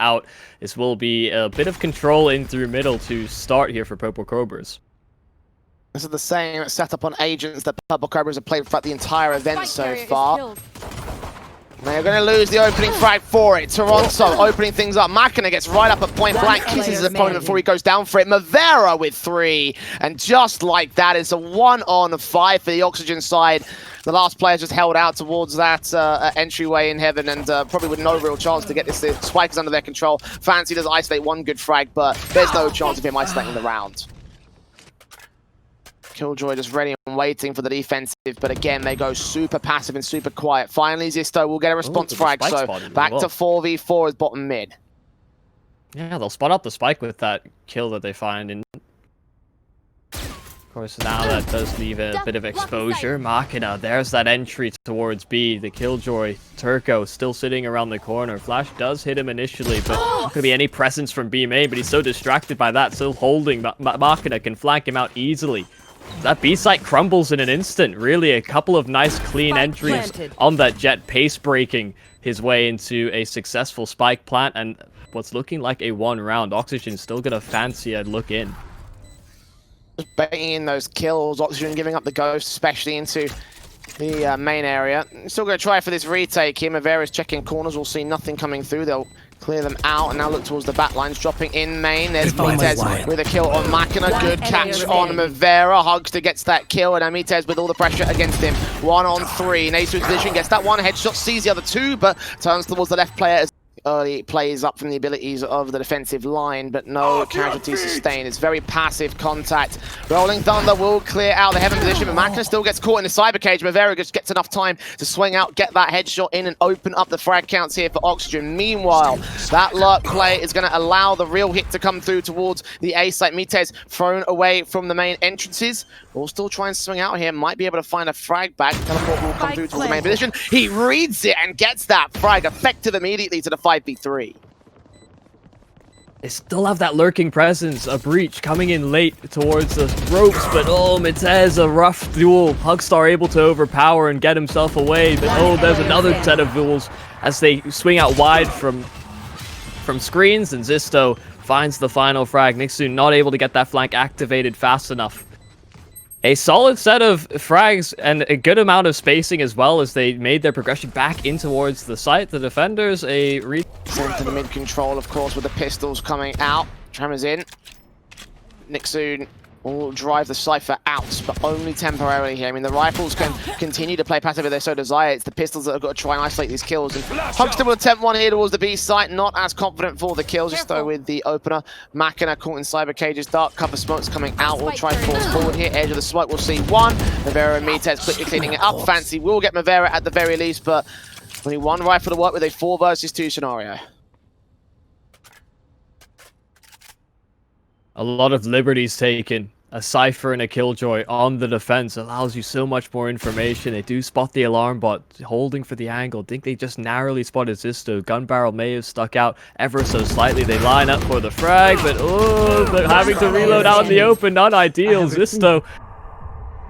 out. This will be a bit of control in through middle to start here for Purple Cobras. This is the same setup on Agents that Purple Cobras have played throughout the entire event so far. They're going to lose the opening frag for it. Toronto opening things up. Machina gets right up at point blank, kisses his opponent before he goes down for it. Mavera with 3. And just like that, it's a 1-on-5 for the Oxygen side. The last player just held out towards that entryway in heaven and probably with no real chance to get this. The Spike is under their control. Fancy does isolate one good frag, but there's no chance of him isolating the round. Killjoy just ready and waiting for the defensive, but again, they go super passive and super quiet. Finally, XiSTOU will get a response frag, so back to 4v4 as bottom mid. Yeah, they'll spot up the spike with that kill that they find. And of course, now that does leave a bit of exposure. Machina, there's that entry towards B. The Killjoy, Turko, still sitting around the corner. Flash does hit him initially, but not could be any presence from B main, but he's so distracted by that, still holding. Machina can flank him out easily. That B site crumbles in an instant. Really, a couple of nice clean entries on that Jet, pace breaking his way into a successful spike plant, and what's looking like a 1 round. Oxygen still gonna fancy a look in. Just baiting in those kills. Oxygen giving up the ghost, especially into the main area. Still gonna try for this retake here. Mavera's checking corners. We'll see nothing coming through. They'll clear them out and now look towards the back lines, dropping in main. There's Amitez with a kill on Machina. Good catch on Mavera. Hugstar gets that kill, and Amitez with all the pressure against him. 1-on-3. nixoon's position gets that one headshot, sees the other 2, but turns towards the left player as early plays up from the abilities of the defensive line, but no casualties sustained. It's very passive contact. Rolling Thunder will clear out the heaven position, but Machina still gets caught in the cyber cage. Mavera just gets enough time to swing out, get that headshot in, and open up the frag counts here for Oxygen. Meanwhile, that lurk play is going to allow the real hit to come through towards the A site. Mitez thrown away from the main entrances. We'll still try and swing out here. Might be able to find a frag back. Teleport will come through towards the main position. He reads it and gets that frag effective immediately to the 5v3. They still have that lurking presence. A breach coming in late towards the ropes, but oh, Mitez, a rough duel. Hugstar able to overpower and get himself away, but oh, there's another set of duels as they swing out wide from screens, and XiSTOU finds the final frag. nixoon not able to get that flank activated fast enough. A solid set of frags and a good amount of spacing as well as they made their progression back in towards the site. The defenders sent to the mid control, of course, with the pistols coming out. Tremors in. nixoon will drive the Cypher out, but only temporarily here. I mean, the rifles can continue to play passive if they so desire. It's the pistols that have got to try and isolate these kills. And Hugstar will attempt one here towards the B site. Not as confident for the kills, just though with the opener. Machina caught in cyber cages. Dark cover smokes coming out. We'll try force forward here. Edge of the smoke. We'll see one. Mavera and Mitez quickly cleaning it up. Fancy will get Mavera at the very least, but only one rifle to work with a 4 versus 2 scenario. A lot of liberties taken. A Cypher and a Killjoy on the defense allows you so much more information. They do spot the alarm bot, holding for the angle. Think they just narrowly spotted XiSTOU. Gun barrel may have stuck out ever so slightly. They line up for the frag, but oh, they're having to reload out in the open. Not ideal. XiSTOU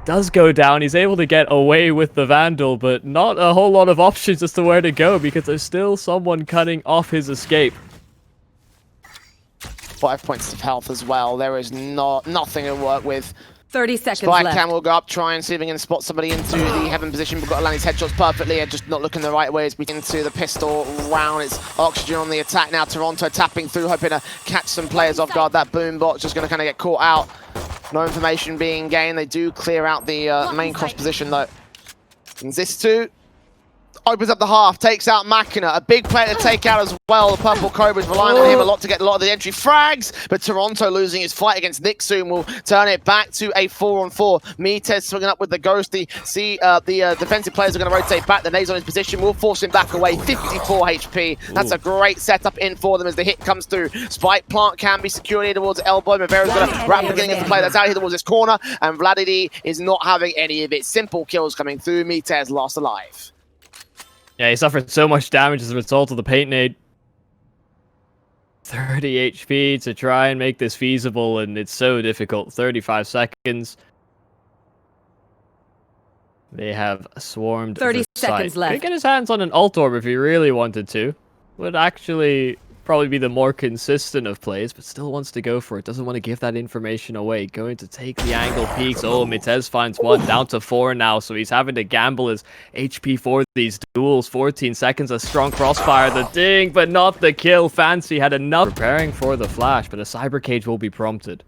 does go down. He's able to get away with the Vandal, but not a whole lot of options as to where to go because there's still someone cutting off his escape. 5 points of health as well. There is nothing to work with. 30 seconds Spike left. Cam will go up, try and see if he can spot somebody into the heaven position. We've got to land his headshots perfectly and just not looking the right way as we get into the pistol round. It's Oxygen on the attack now. Toronto tapping through, hoping to catch some players off guard. That boom bot's just going to kind of get caught out. No information being gained. They do clear out the main cross position though. And XiSTOU opens up the half, takes out Machina. A big player to take out as well. The Purple Cobras relying on him a lot to get a lot of the entry frags, but Toronto losing his fight against nixoon will turn it back to a 4-on-4. Mitez swinging up with the ghost. The defensive players are going to rotate back. The nades on his position will force him back away. 54 HP. That's a great setup in for them as the hit comes through. Spike plant can be secured here towards elbow. Mavera's going to wrap the beginning of the play that's out here towards this corner, and VlaDéDé is not having any of it. Simple kills coming through. Mitez lost alive. Yeah, he suffered so much damage as a result of the paint nade. 30 HP to try and make this feasible, and it's so difficult. 35 seconds. They have swarmed 30 the seconds site. left. Could get his hands on an ult orb if he really wanted to. Would actually probably be the more consistent of plays, but still wants to go for it. Doesn't want to give that information away. Going to take the angle peeks. Oh, Mitez finds one, down to 4 now, so he's having to gamble his HP for these duels. 14 seconds, a strong crossfire, the ding, but not the kill. Fancy had enough. Preparing for the flash, but a cyber cage will be prompted.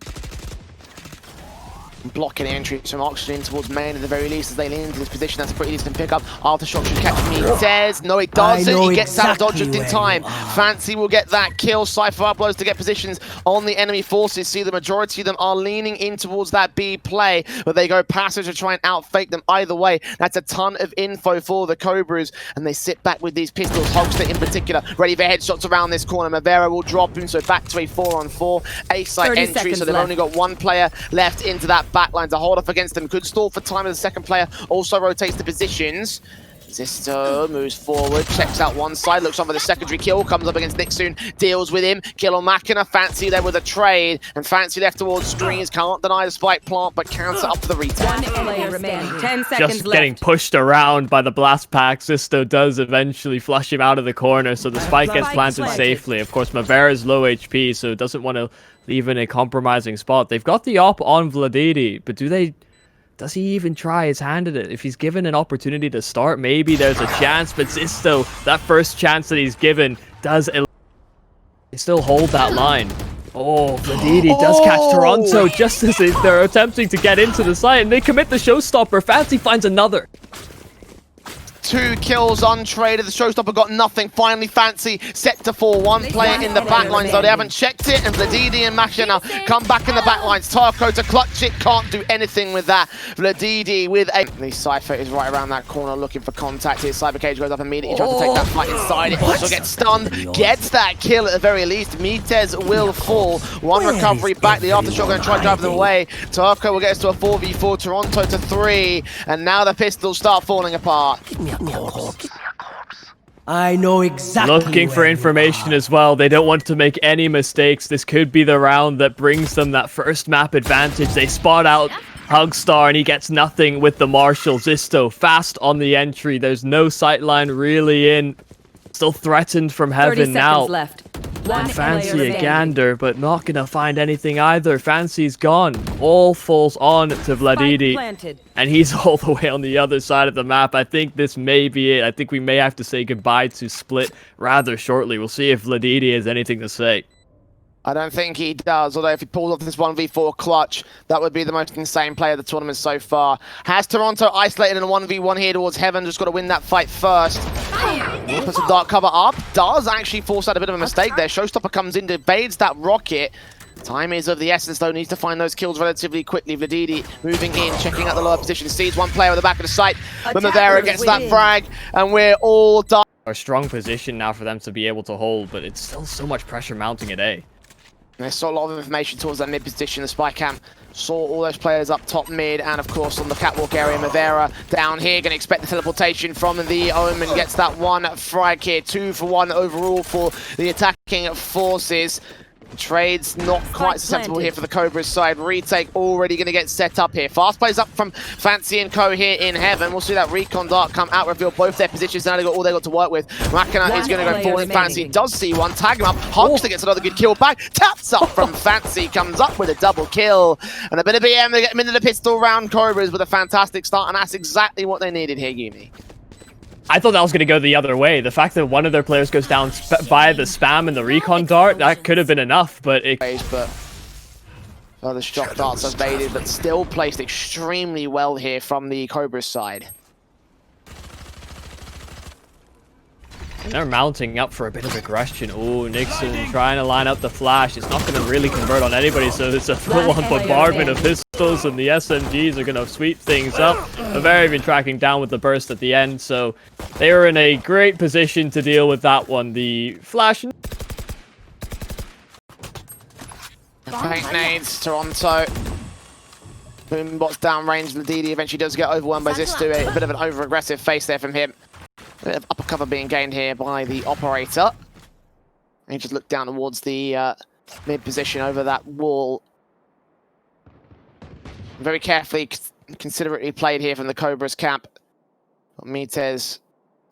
Blocking entry from Oxygen towards main at the very least as they lean into this position. That's a pretty decent pickup. Aftershock should catch me. Says no, it doesn't. He gets out dodge just in time. Fancy will get that kill. Cypher uploads to get positions on the enemy forces. See, the majority of them are leaning in towards that B play, but they go passive to try and outfake them. Either way, that's a ton of info for the Cobras, and they sit back with these pistols. Hugstar in particular, ready for headshots around this corner. Mavera will drop him, so back to a 4-on-4. A-site entry, so they've only got one player left into that backline to hold off against them. Could stall for time as the second player also rotates the positions. XiSTOU moves forward, checks out one side, looks on for the secondary kill, comes up against nixoon, deals with him. Kill on Machina, Fancy there with a trade, and Fancy left towards screens, can't deny the spike plant, but counter up for the retake. 1 player remaining, 10 seconds Just left. getting pushed around by the blast pack. XiSTOU does eventually flush him out of the corner, so the spike gets planted safely. Of course, Mavera's low HP, so doesn't want to leave in a compromising spot. They've got the op on VlaDéDé, but does he even try his hand at it? If he's given an opportunity to start, maybe there's a chance, but XiSTOU, that first chance that he's given, does still hold that line. Oh, VlaDéDé does catch Toronto just as they're attempting to get into the site, and they commit the showstopper. Fancy finds another. 2 kills untraded. The showstopper got nothing. Finally, Fancy set to fall. 1 player in the backlines, though they haven't checked it. And VlaDéDé and Machina come back in the backlines. Turko to clutch it. Can't do anything with that. VlaDéDé with a... The Cypher is right around that corner looking for contact here. Cyber Cage goes up immediately, tries to take that fight inside. It also gets stunned. Gets that kill at the very least. Mitez will fall. 1 recovery back. The Aftershock going to try to drive them away. Turko will get us to a 4v4. Toronto to 3. And now the pistols start falling apart. I know exactly. Looking for information as well. They don't want to make any mistakes. This could be the round that brings them that first map advantage. They spot out Hugstar and he gets nothing with the Marshal. XiSTOU fast on the entry. There's no sightline really in. Still threatened from heaven now. Left. Fancy a gander, but not gonna find anything either. Fancy's gone. All falls on to VlaDéDé, and he's all the way on the other side of the map. I think this may be it. I think we may have to say goodbye to Split rather shortly. We'll see if VlaDéDé has anything to say. I don't think he does, although if he pulls off this 1v4 clutch, that would be the most insane play of the tournament so far. Has Toronto isolated in a 1v1 here towards heaven, just got to win that fight first. Put some dark cover up, does actually force out a bit of a mistake there. Showstopper comes in, evades that rocket. Time is of the essence, though, needs to find those kills relatively quickly. VlaDéDé moving in, checking out the lower position, sees 1 player at the back of the site, but Mavera gets that frag, and we're all done. A strong position now for them to be able to hold, but it's still so much pressure mounting at A. There's still a lot of information towards that mid position. The spy camp saw all those players up top mid, and of course on the catwalk area, Mavera down here. Going to expect the teleportation from the Omen. Gets that 1 frag here, 2 for 1 overall for the attacking forces. Trades not quite susceptible here for the Cobras side. Retake already going to get set up here. Fast plays up from Fancy and Co here in heaven. We'll see that recon dart come out, reveal both their positions. Now they've got all they got to work with. Machina is going to go forward. Fancy does see 1, tag him up. Hugstar gets another good kill back. Taps up from Fancy, comes up with a double kill. And a bit of BM, they get him into the pistol round. Cobras with a fantastic start, and that's exactly what they needed here, Yumi. I thought that was going to go the other way. The fact that one of their players goes down by the spam and the recon dart, that could have been enough, but it... The shock darts evaded, but still placed extremely well here from the Cobras side. They're mounting up for a bit of aggression. Oh, nixoon trying to line up the flash. It's not going to really convert on anybody, so it's a full-on bombardment of pistols, and the SMGs are going to sweep things up. Mavera even tracking down with the burst at the end, so they were in a great position to deal with that one. The flash... Paint nades, Toronto. Boombots downrange. VlaDéDé eventually does get overwhelmed by XiSTOU. A bit of an over-aggressive face there from him. A bit of upper cover being gained here by the operator. And he just looked down towards the mid position over that wall. Very carefully, considerately played here from the Cobras camp. But Mitez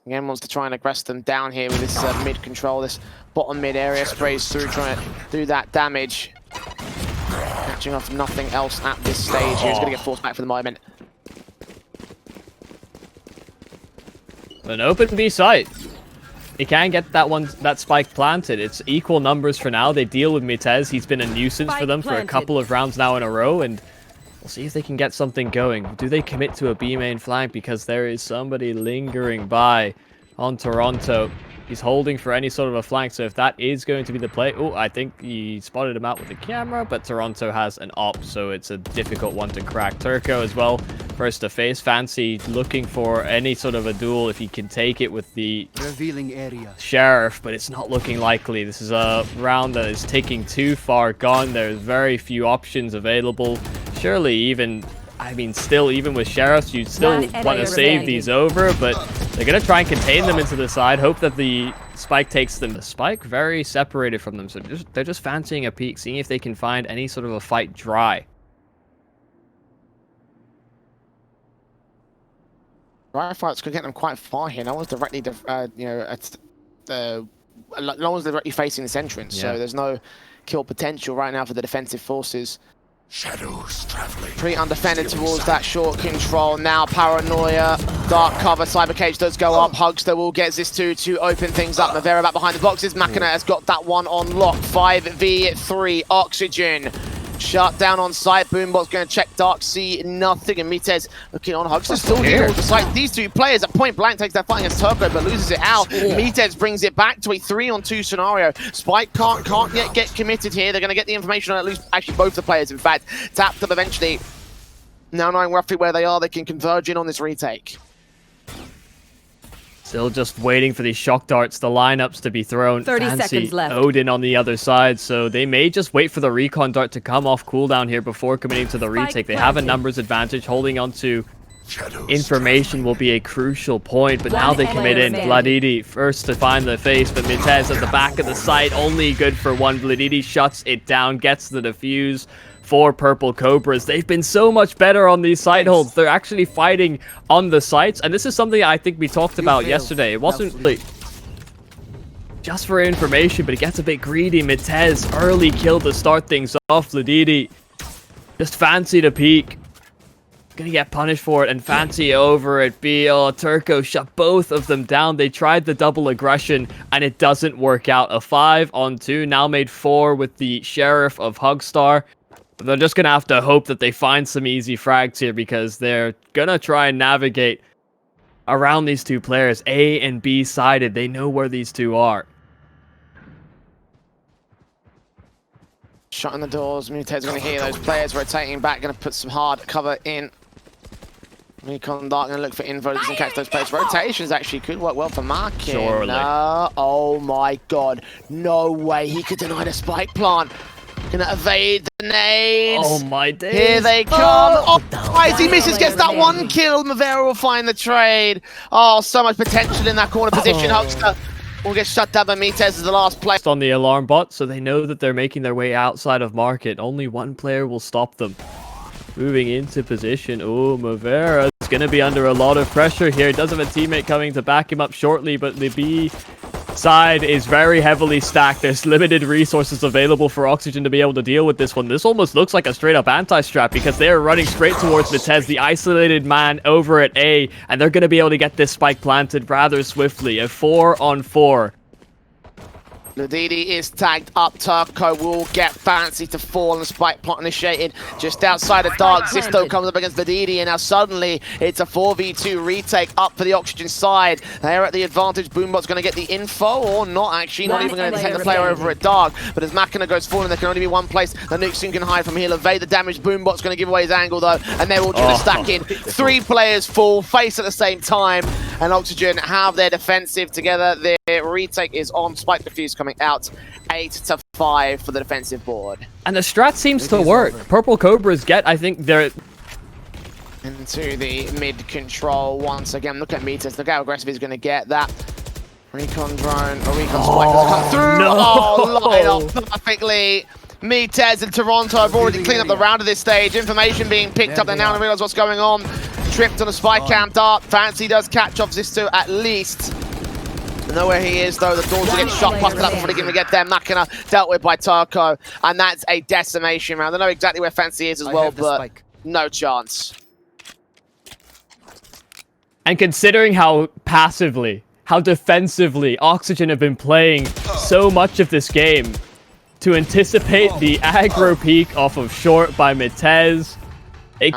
again wants to try and aggress them down here with this mid control. This bottom mid area, sprays through, trying to do that damage. Catching off nothing else at this stage. He's going to get forced back for the moment. An open B site. He can get that spike planted. It's equal numbers for now. They deal with Mitez. He's been a nuisance for them for a couple of rounds now in a row, and we'll see if they can get something going. Do they commit to a B main flank? Because there is somebody lingering by on Toronto. He's holding for any sort of a flank, so if that is going to be the play... Oh, I think he spotted him out with the camera, but Toronto has an op, so it's a difficult one to crack. Turko as well, first to face. Fancy looking for any sort of a duel if he can take it with the revealing area Sheriff, but it's not looking likely. This is a round that is taking too far gone. There's very few options available. Surely even... I mean, still, even with Sheriffs, you still want to save these over, but they're going to try and contain them into the side, hope that the spike takes them. The spike very separated from them, so they're just fancying a peek, seeing if they can find any sort of a fight dry. Dry fights could get them quite far here. No one's directly, no one's directly facing this entrance, so there's no kill potential right now for the defensive forces. Shadows traveling. Pretty undefended towards that short control. Now Paranoia, dark cover, Cyber Cage does go up. Hugstar will get XiSTOU to open things up. Mavera back behind the boxes. Machina has got that one on lock. 5v3, Oxygen. Shut down on site. Boombot's going to check dark, see nothing. And Mitez looking on. Hugstar still here. The site. These two players at point blank takes that fight against Turko, but loses it out. Mitez brings it back to a 3-on-2 scenario. Spike can't yet get committed here. They're going to get the information on at least actually both the players. In fact, tapped them eventually. Now knowing roughly where they are, they can converge in on this retake. Still just waiting for these shock darts, the lineups to be thrown. 30 seconds left. Odin on the other side, so they may just wait for the recon dart to come off cooldown here before committing to the retake. They have a numbers advantage. Holding on to information will be a crucial point, but now they commit in. VlaDéDé first to find the face, but Mitez at the back of the site, only good for one. VlaDéDé shuts it down, gets the defuse for Purple Cobras. They've been so much better on these site holds. They're actually fighting on the sites, and this is something I think we talked about yesterday. It wasn't really just for information, but it gets a bit greedy. Mitez, early kill to start things off. VlaDéDé just fancy to peek. Gonna get punished for it, and Fancy over at B. Oh, Turko shut both of them down. They tried the double aggression, and it doesn't work out. A 5-on-2, now made 4 with the Sheriff of Hugstar. They're just going to have to hope that they find some easy frags here, because they're going to try and navigate around these two players. A and B sided. They know where these two are. Shutting the doors. Mitez going to hear those players rotating back. Going to put some hard cover in. Recon Dark going to look for info. Doesn't catch those players. Rotations actually could work well for Markin. Oh my god. No way he could deny the spike plant. Gonna evade the nades. Oh my days. Here they come. Oh, he misses, gets that one kill. Mavera will find the trade. Oh, so much potential in that corner position. Hugstar will get shut down by Mitez as the last player. On the alarm bot, so they know that they're making their way outside of market. Only one player will stop them. Moving into position. Oh, Mavera is going to be under a lot of pressure here. Does have a teammate coming to back him up shortly, but the B side is very heavily stacked. There's limited resources available for Oxygen to be able to deal with this one. This almost looks like a straight up anti-strap, because they are running straight towards Mitez, the isolated man over at A, and they're going to be able to get this spike planted rather swiftly. A 4-on-4. VlaDéDé is tagged up. Turko will get Fancy to fall, and spike plot initiated just outside of Dark. XiSTOU comes up against VlaDéDé, and now suddenly it's a 4v2 retake up for the Oxygen side. They're at the advantage. Boombot's going to get the info, or not actually. Not even going to detect the player over at Dark. But as Machina goes forward, there can only be one place the nixoon can hide from. He'll evade the damage. Boombot's going to give away his angle though, and they're all trying to stack in. 3 players fall, face at the same time, and Oxygen have their defensive together. Their retake is on. Spike defuse coming out. 8-5 for the defensive board. And the strat seems to work. Purple Cobras get, I think, they're into the mid control once again. Look at Mitez. Look how aggressive he's going to get. That recon drone, or recon spike has come through. No. Oh, line up perfectly. Mitez and Toronto have already cleaned up the round at this stage. Information being picked up. They now realize what's going on. Tripped on a spike cam dart. Fancy does catch off XiSTOU at least. Know where he is though, the doors will get shot, busted up before they can get there. Machina dealt with by Turko, and that's a decimation round. They know exactly where Fancy is as well, but no chance. And considering how passively, how defensively Oxygen have been playing so much of this game, to anticipate the aggro peak off of short by Mitez. It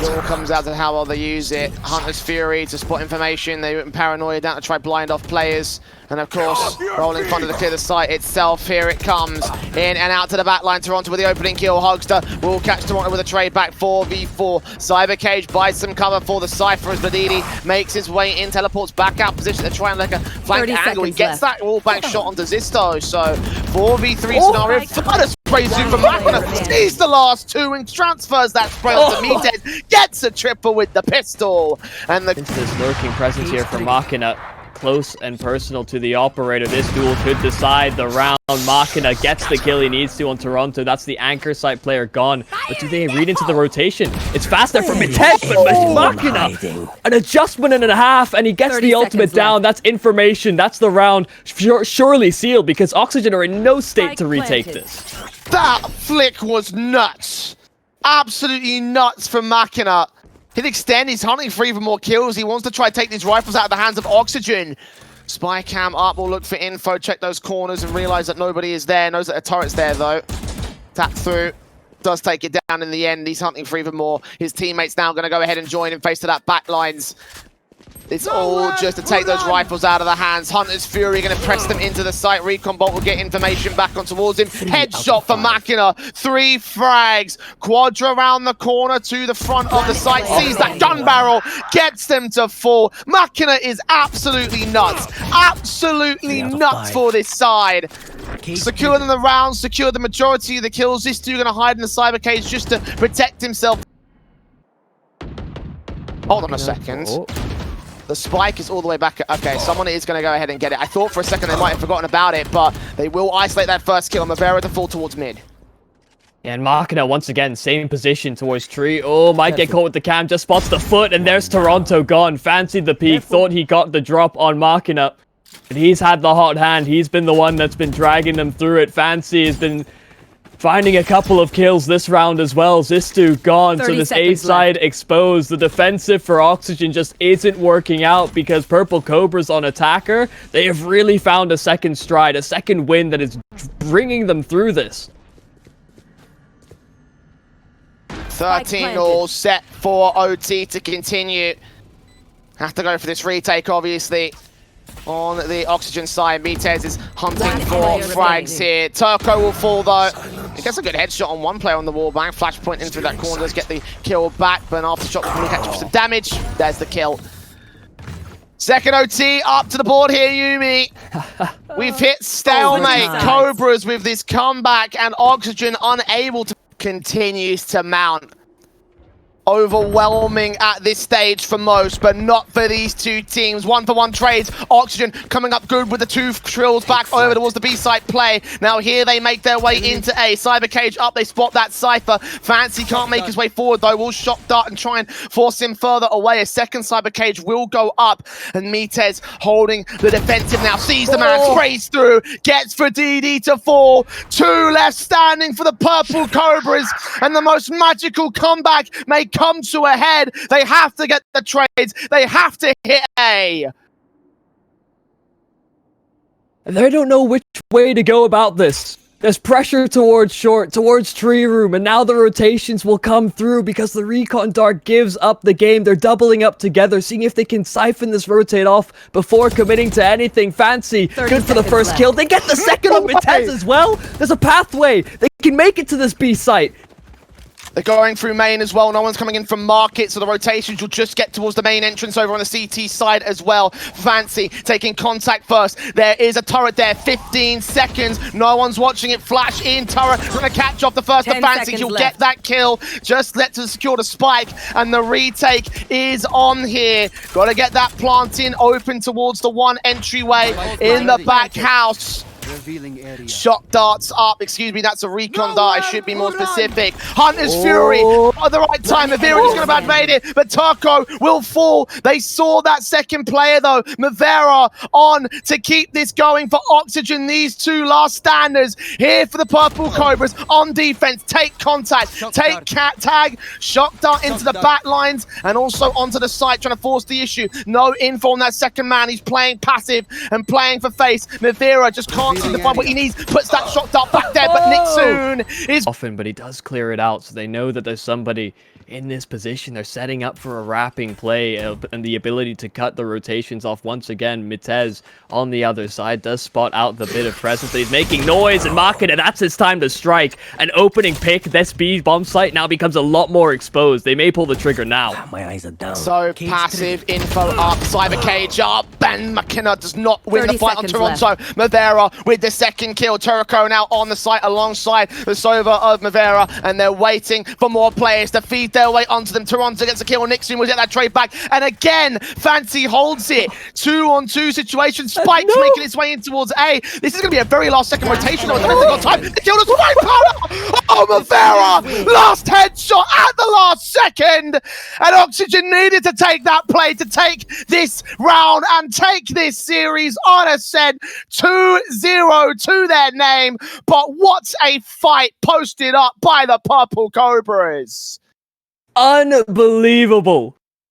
all comes out to how well they use it. Hunter's Fury to spot information. They went paranoia down to try blind off players. And of course, rolling front to clear the site itself. Here it comes. In and out to the back line. Toronto with the opening kill. Hugstar will catch Toronto with a trade back 4v4. Cyber Cage buys some cover for the Cypher as VlaDéDé makes his way in. Teleports back out position to try and like a flank angle. He gets that all back shot onto XiSTOU. So 4v3 scenario. Flutter sprays through from Machina. Sees the last two and transfers that spray onto Mitez. Gets a triple with the pistol. And the this lurking presence here from Machina. Close and personal to the operator. This duel could decide the round. Machina gets the kill he needs to on Toronto. That's the anchor site player gone. But do they read into the rotation? It's fast there from Mitez, but Machina, an adjustment and a half, and he gets the ultimate down. That's information. That's the round surely sealed because Oxygen are in no state to retake this. That flick was nuts. Absolutely nuts from Machina. He'll extend, he's hunting for even more kills. He wants to try to take these rifles out of the hands of Oxygen. Spy cam up, will look for info, check those corners and realize that nobody is there. Knows that a turret's there though. Tap through, does take it down in the end. He's hunting for even more. His teammates now going to go ahead and join him face to that back lines. It's all just to take those rifles out of the hands. Hunter's Fury going to press them into the site. Recon Bolt will get information back on towards him. Headshot for Machina. 3 frags. Quadra around the corner to the front of the site. Sees that gun barrel. Gets them to fall. Machina is absolutely nuts. Absolutely nuts for this side. Secure them the rounds. Secure the majority of the kills. XiSTOU going to hide in the cyber cage just to protect himself. Hold on a second. The spike is all the way back. Okay, someone is going to go ahead and get it. I thought for a second they might have forgotten about it, but they will isolate that first kill. Mavera to fall towards mid. Yeah, and Machina once again, same position towards tree. Oh, might get caught with the cam. Just spots the foot, and there's Toronto gone. Fancied the peek. Thought he got the drop on Machina. But he's had the hot hand. He's been the one that's been dragging them through it. Fancy has been finding a couple of kills this round as well. XiSTOU gone, so this A side exposed. The defensive for Oxygen just isn't working out because Purple Cobras on attacker, they have really found a second stride, a second win that is bringing them through this. 13 all set for OT to continue. Have to go for this retake, obviously. On the Oxygen side, Mitez is hunting for frags here. Turko will fall though. He gets a good headshot on one player on the wall bang. Flashpoint in through that corner, does get the kill back, but an aftershock will catch up some damage. There's the kill. Second OT up to the board here, Yumi. We've hit stalemate. Cobras with this comeback and Oxygen unable to continues to mount. Overwhelming at this stage for most, but not for these two teams. 1-for-1 trades. Oxygen coming up good with the 2 trills back over towards the B site play. Now here they make their way into A. Cyber Cage up, they spot that Cypher. Fancy can't make his way forward though. Will shock dart and try and force him further away. A second Cyber Cage will go up, and Mitez holding the defensive now. Sees the man, sprays through, gets VlaDéDé to fall. 2 left standing for the Purple Cobras, and the most magical comeback may come to a head. They have to get the trades. They have to hit A. They don't know which way to go about this. There's pressure towards short, towards tree room, and now the rotations will come through because the recon dart gives up the game. They're doubling up together, seeing if they can siphon this rotate off before committing to anything fancy. Good for the first kill. They get the second on Mitez as well. There's a pathway. They can make it to this B site. They're going through main as well. No one's coming in from market, so the rotations will just get towards the main entrance over on the CT side as well. Fancy taking contact first. There is a turret there. 15 seconds. No one's watching it. Flash in. Turret going to catch off the first of Fancy. He'll get that kill. Just let to secure the spike, and the retake is on here. Got to get that plant in open towards the 1 entryway in the back house. Revealing area. Shock darts up, excuse me, that's a recon dart, I should be more specific. Hunter's Fury at the right time, mavera just going to evade it, but Turko will fall. They saw that second player though, mavera on to keep this going for Oxygen. These two last standers here for the Purple Cobras on defense. Take contact, take cat tag, shock dart into the back lines and also onto the site trying to force the issue. No info on that second man, he's playing passive and playing for face. mavera just can't see the find what he needs, puts that shock dart back there, but nixoon is often, but he does clear it out, so they know that there's somebody in this position. They're setting up for a wrapping play and the ability to cut the rotations off once again. Mitez on the other side does spot out the bit of presence, but he's making noise and marking it. That's his time to strike. An opening pick. This B bomb site now becomes a lot more exposed. They may pull the trigger now. My eyes are down. so passive info up, cyber cage up, Ben McKenna does not win the 30 fight on seconds Toronto. mavera with the second kill. Turko now on the site alongside the Sova of mavera, and they're waiting for more players to feed their way onto them. Toronto gets a kill. nixoon will get that trade back, and again Fancy holds it. 2-on-2 situation. Spike's making its way in towards A. This is going to be a very last second rotation. They've got time to kill the Spike powder. Oh, mavera! Last headshot at the last second, and Oxygen needed to take that play to take this round and take this series on a set 2-0 to their name. But what a fight posted up by the Purple Cobras. Unbelievable.